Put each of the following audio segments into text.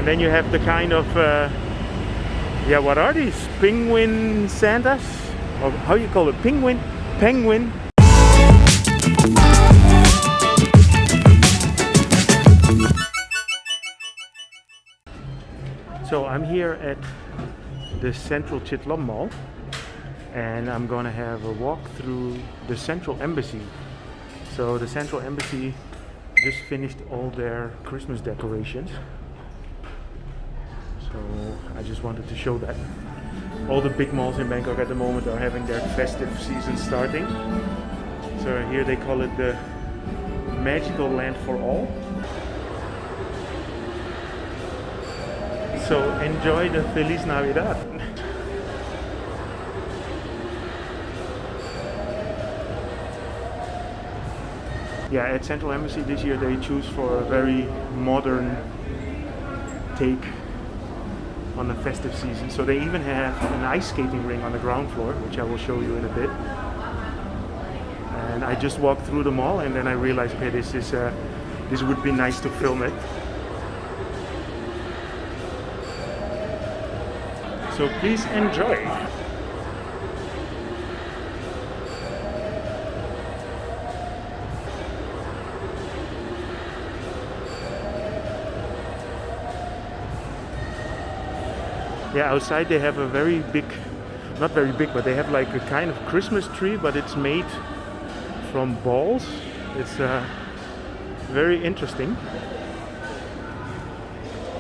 And then you have the kind of, yeah, what are these? Penguin Santas? Or how you call it? Penguin? Penguin. So I'm here at the central Chidlom Mall, and I'm gonna have a walk through the Central Embassy. So the Central Embassy just finished all their Christmas decorations. So I just wanted to show that. All the big malls in Bangkok at the moment are having their festive season starting. So here they call it the Magical Land for All. So enjoy the Feliz Navidad. Yeah, at Central Embassy this year they choose for a very modern take on the festive season. So they even have an ice skating rink on the ground floor, which I will show you in a bit. And I just walked through the mall and then I realized, okay, this would be nice to film it. So please enjoy. Yeah, outside they have a very big, not very big, but they have like a kind of Christmas tree, but it's made from balls. It's very interesting.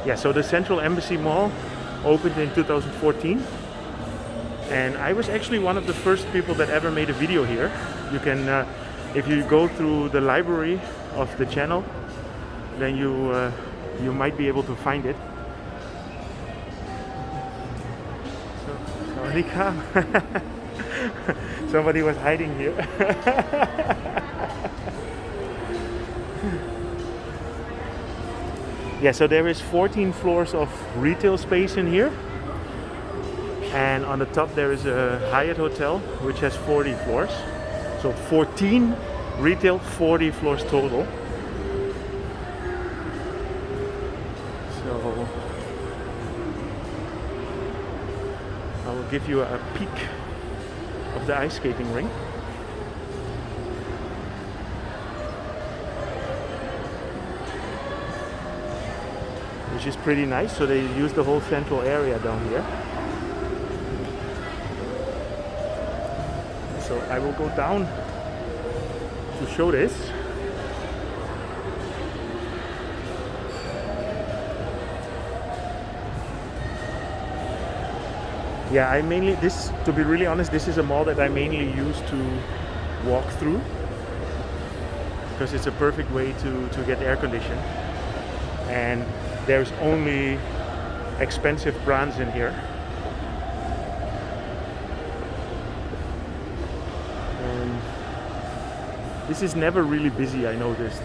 Yeah, so the Central Embassy Mall opened in 2014, and I was actually one of the first people that ever made a video here. You can, if you go through the library of the channel, then you might be able to find it. Somebody was hiding here. Yeah, so there is 14 floors of retail space in here, and on the top there is a Hyatt hotel which has 40 floors. So 14 retail, 40 floors total. So I will give you a peek of the ice skating rink. Which is pretty nice, so they use the whole central area down here. So I will go down to show this. Yeah, to be really honest, this is a mall that I mainly use to walk through, because it's a perfect way to get air conditioned. And there's only expensive brands in here. And this is never really busy, I noticed.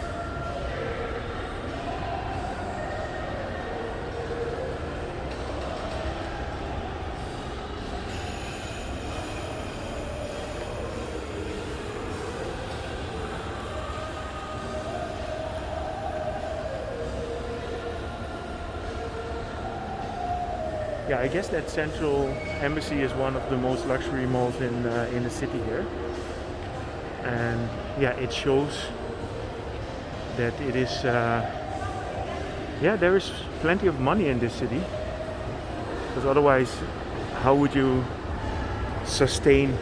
Yeah, I guess that Central Embassy is one of the most luxury malls in the city here, and yeah, it shows that it is. Yeah, there is plenty of money in this city, because otherwise, how would you sustain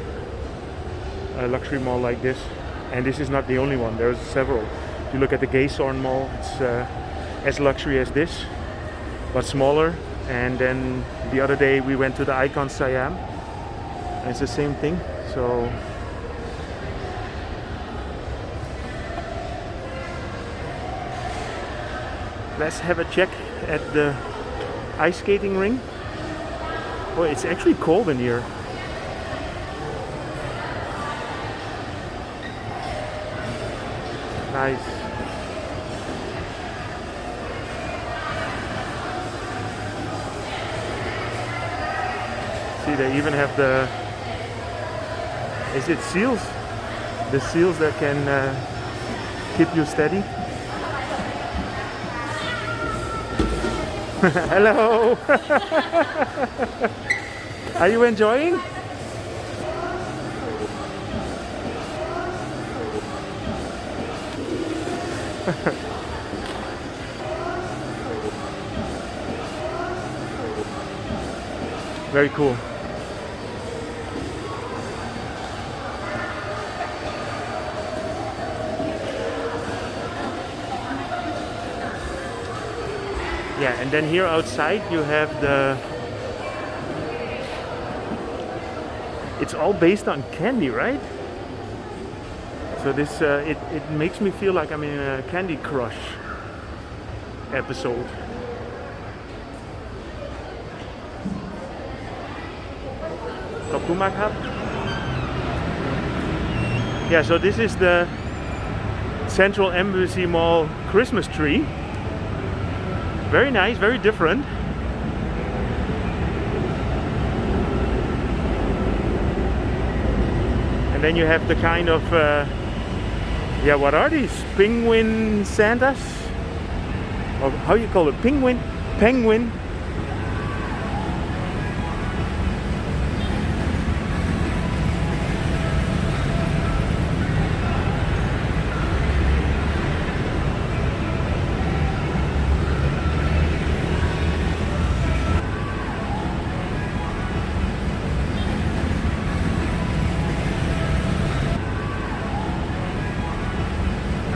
a luxury mall like this? And this is not the only one. There's several. If you look at the Gaystorn Mall, it's as luxury as this, but smaller. And then the other day we went to the Icon Siam, and it's the same thing. So let's have a check at the ice skating rink. Oh, it's actually cold in here. Nice. See, they even have the, is it seals? The seals that can keep you steady. Hello. Are you enjoying? Very cool. Yeah, and then here outside you have the... It's all based on candy, right? So this, it makes me feel like I'm in a Candy Crush episode. Yeah, so this is the Central Embassy Mall Christmas tree. Very nice, very different. And then you have the kind of, yeah, what are these? Penguin Santas? Or how you call it? Penguin? Penguin?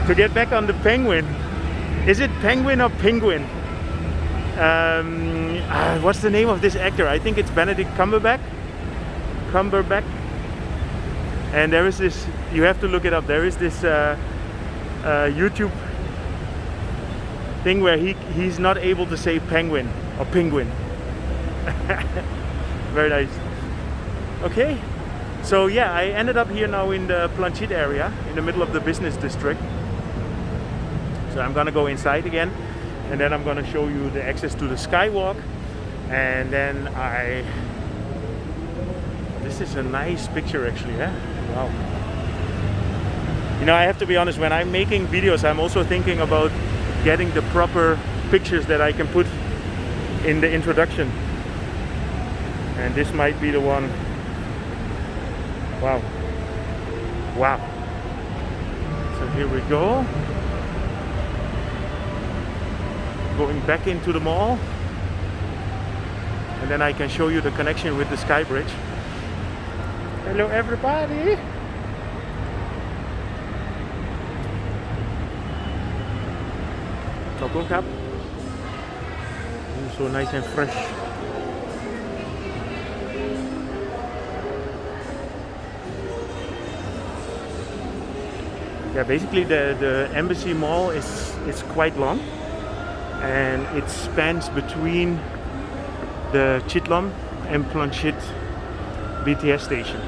To get back on the penguin, is it penguin or penguin? What's the name of this actor? I think it's Benedict Cumberbatch. And there is this, you have to look it up, there is this YouTube thing where he's not able to say penguin or penguin. Very nice. Okay, so yeah, I ended up here now in the Ploenchit area, in the middle of the business district. So I'm gonna go inside again, and then I'm gonna show you the access to the skywalk, and then this is a nice picture actually, eh? Wow. You know, I have to be honest, when I'm making videos, I'm also thinking about getting the proper pictures that I can put in the introduction. And this might be the one. Wow. Wow. So here we go. Going back into the mall, and then I can show you the connection with the sky bridge. Hello everybody! So nice and fresh. Yeah, basically the embassy mall is quite long. And it spans between the Chidlom and Ploenchit BTS station.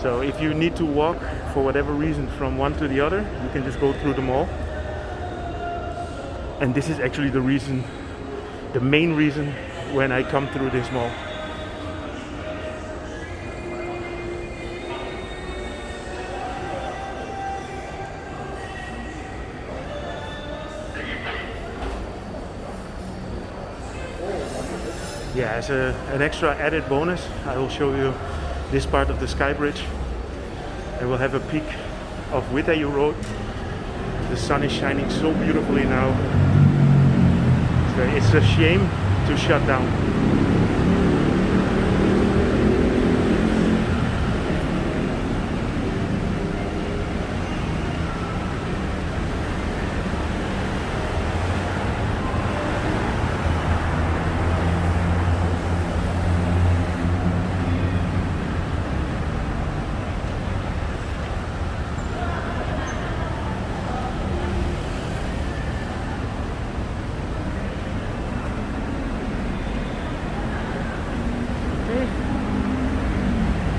So if you need to walk for whatever reason from one to the other, you can just go through the mall. And this is actually the reason, the main reason when I come through this mall. Yeah, as an extra added bonus, I will show you this part of the sky bridge. I will have a peek of Witayu Road. The sun is shining so beautifully now. So it's a shame to shut down.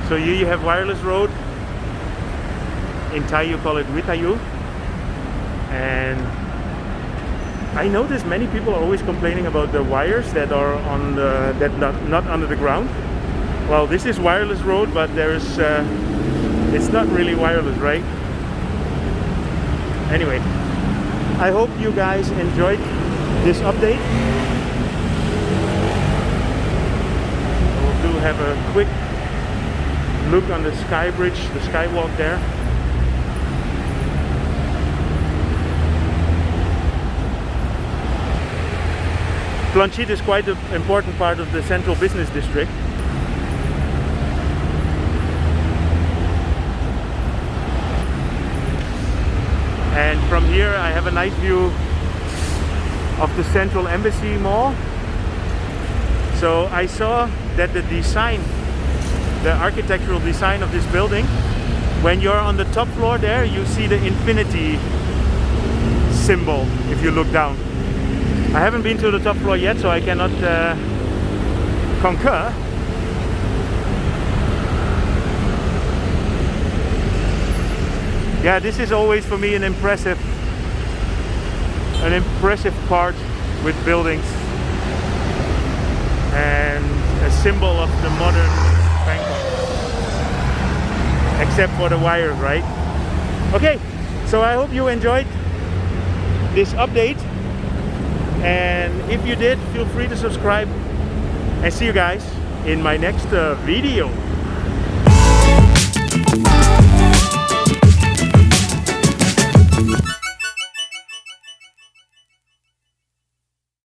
So here you have wireless road. In Thai you call it Witayu. And I notice many people are always complaining about the wires that are on the not under the ground. Well, this is wireless road, but there's it's not really wireless, right? Anyway, I hope you guys enjoyed this update. We'll do have a quick look on the sky bridge, the skywalk there. Ploenchit is quite an important part of the central business district. And from here I have a nice view of the Central Embassy Mall. So I saw that the design, the architectural design of this building, when you're on the top floor there, you see the infinity symbol if you look down. I haven't been to the top floor yet, so I cannot concur. Yeah, this is always for me an impressive part with buildings and a symbol of the modern Bangkok. Except for the wires, right? Okay, so I hope you enjoyed this update. And if you did, feel free to subscribe, and see you guys in my next video.